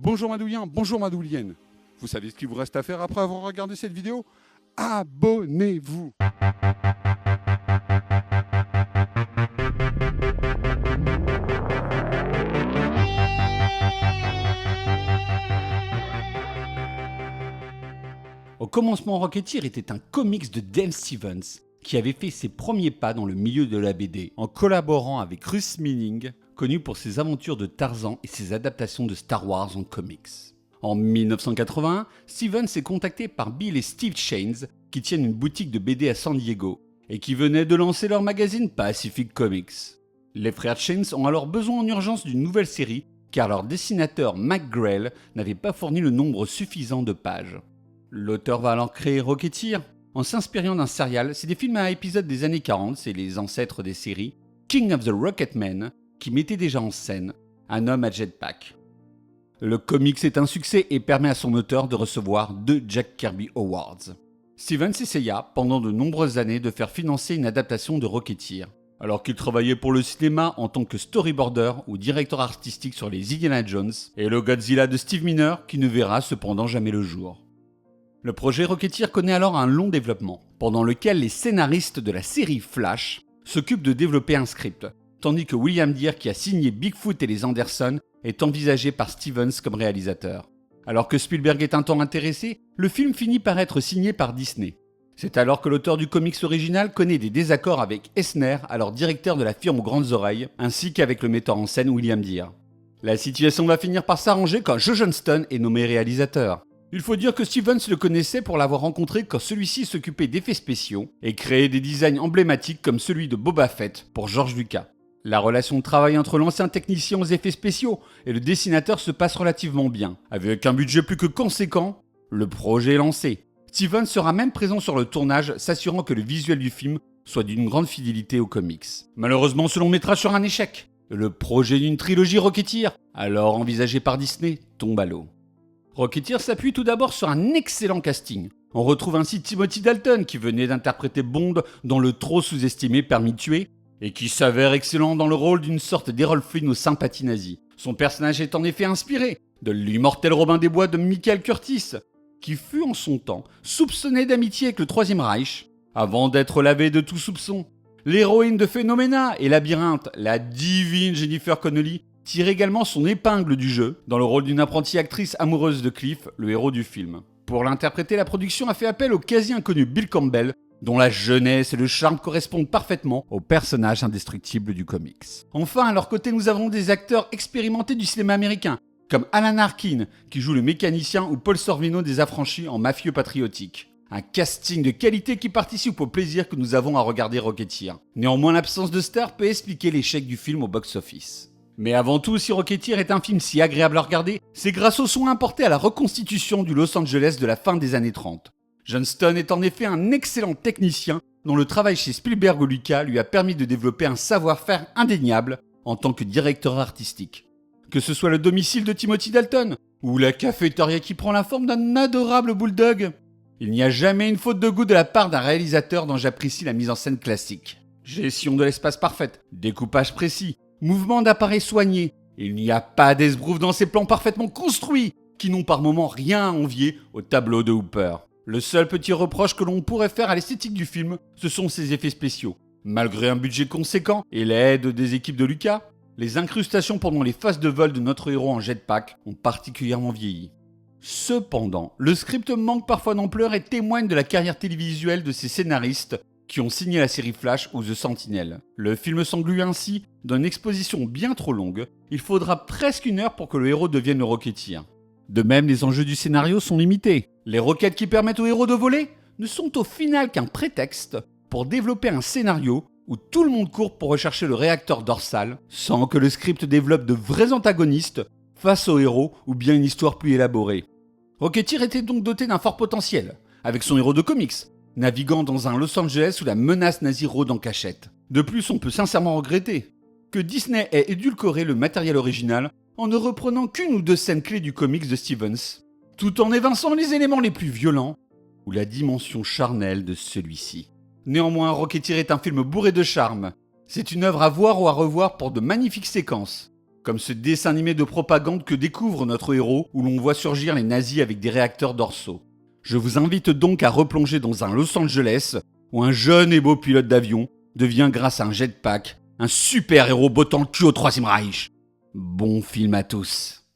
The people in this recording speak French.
Bonjour Madoulien, bonjour Madoulienne. Vous savez ce qu'il vous reste à faire après avoir regardé cette vidéo? Abonnez-vous. Au commencement, Rocketeer était un comics de Dave Stevens qui avait fait ses premiers pas dans le milieu de la BD en collaborant avec Russ Meaning, connu pour ses aventures de Tarzan et ses adaptations de Star Wars en comics. En 1981, Stevens est contacté par Bill et Steve Shanes qui tiennent une boutique de BD à San Diego et qui venaient de lancer leur magazine Pacific Comics. Les frères Shanes ont alors besoin en urgence d'une nouvelle série car leur dessinateur Mac Grell n'avait pas fourni le nombre suffisant de pages. L'auteur va alors créer Rocketeer en s'inspirant d'un serial, c'est des films à épisodes des années 40, c'est les ancêtres des séries, King of the Rocketmen, qui mettait déjà en scène un homme à jetpack. Le comics est un succès et permet à son auteur de recevoir 2 Jack Kirby Awards. Stevens essaya, pendant de nombreuses années, de faire financer une adaptation de Rocketeer, alors qu'il travaillait pour le cinéma en tant que storyboarder ou directeur artistique sur les Indiana Jones et le Godzilla de Steve Miner, qui ne verra cependant jamais le jour. Le projet Rocketeer connaît alors un long développement, pendant lequel les scénaristes de la série Flash s'occupent de développer un script, tandis que William Deere, qui a signé Bigfoot et les Anderson, est envisagé par Stevens comme réalisateur. Alors que Spielberg est un temps intéressé, le film finit par être signé par Disney. C'est alors que l'auteur du comics original connaît des désaccords avec Eisner, alors directeur de la firme aux grandes oreilles, ainsi qu'avec le metteur en scène William Deere. La situation va finir par s'arranger quand Joe Johnston est nommé réalisateur. Il faut dire que Stevens le connaissait pour l'avoir rencontré quand celui-ci s'occupait d'effets spéciaux et créait des designs emblématiques comme celui de Boba Fett pour George Lucas. La relation de travail entre l'ancien technicien aux effets spéciaux et le dessinateur se passe relativement bien. Avec un budget plus que conséquent, le projet est lancé. Stevens sera même présent sur le tournage, s'assurant que le visuel du film soit d'une grande fidélité aux comics. Malheureusement, ce long métrage sera un échec. Le projet d'une trilogie Rocketeer, alors envisagé par Disney, tombe à l'eau. Rocketeer s'appuie tout d'abord sur un excellent casting. On retrouve ainsi Timothy Dalton qui venait d'interpréter Bond dans le trop sous-estimé Permis de tuer et qui s'avère excellent dans le rôle d'une sorte d'Errol Flynn aux sympathies nazies. Son personnage est en effet inspiré de l'immortel Robin des Bois de Michael Curtis, qui fut en son temps soupçonné d'amitié avec le Troisième Reich, avant d'être lavé de tout soupçon. L'héroïne de Phénoména et Labyrinthe, la divine Jennifer Connelly, tire également son épingle du jeu dans le rôle d'une apprentie actrice amoureuse de Cliff, le héros du film. Pour l'interpréter, la production a fait appel au quasi-inconnu Bill Campbell, dont la jeunesse et le charme correspondent parfaitement au personnage indestructible du comics. Enfin, à leur côté, nous avons des acteurs expérimentés du cinéma américain, comme Alan Arkin, qui joue le mécanicien, ou Paul Sorvino des Affranchis en mafieux patriotique. Un casting de qualité qui participe au plaisir que nous avons à regarder Rocketeer. Néanmoins, l'absence de stars peut expliquer l'échec du film au box-office. Mais avant tout, si Rocketeer est un film si agréable à regarder, c'est grâce aux soins apportés à la reconstitution du Los Angeles de la fin des années 30. Johnston est en effet un excellent technicien dont le travail chez Spielberg ou Lucas lui a permis de développer un savoir-faire indéniable en tant que directeur artistique. Que ce soit le domicile de Timothy Dalton ou la cafétéria qui prend la forme d'un adorable bulldog, il n'y a jamais une faute de goût de la part d'un réalisateur dont j'apprécie la mise en scène classique. Gestion de l'espace parfaite, découpage précis, mouvement d'appareil soigné, il n'y a pas d'esbrouffe dans ces plans parfaitement construits qui n'ont par moments rien à envier au tableau de Hooper. Le seul petit reproche que l'on pourrait faire à l'esthétique du film, ce sont ses effets spéciaux. Malgré un budget conséquent et l'aide des équipes de Lucas, les incrustations pendant les phases de vol de notre héros en jetpack ont particulièrement vieilli. Cependant, le script manque parfois d'ampleur et témoigne de la carrière télévisuelle de ces scénaristes qui ont signé la série Flash ou The Sentinel. Le film s'englue ainsi dans une exposition bien trop longue, il faudra presque 1 heure pour que le héros devienne le Rocketeer. De même, les enjeux du scénario sont limités. Les roquettes qui permettent au héros de voler ne sont au final qu'un prétexte pour développer un scénario où tout le monde court pour rechercher le réacteur dorsal, sans que le script développe de vrais antagonistes face au héros ou bien une histoire plus élaborée. Rocketeer était donc doté d'un fort potentiel, avec son héros de comics, naviguant dans un Los Angeles où la menace nazie rôde en cachette. De plus, on peut sincèrement regretter que Disney ait édulcoré le matériel original en ne reprenant qu'1 ou 2 scènes clés du comics de Stevens, tout en évinçant les éléments les plus violents ou la dimension charnelle de celui-ci. Néanmoins, Rocketeer est un film bourré de charme. C'est une œuvre à voir ou à revoir pour de magnifiques séquences, comme ce dessin animé de propagande que découvre notre héros où l'on voit surgir les nazis avec des réacteurs dorsaux. Je vous invite donc à replonger dans un Los Angeles où un jeune et beau pilote d'avion devient grâce à un jetpack un super héros bottant le cul au Troisième Reich. Bon film à tous.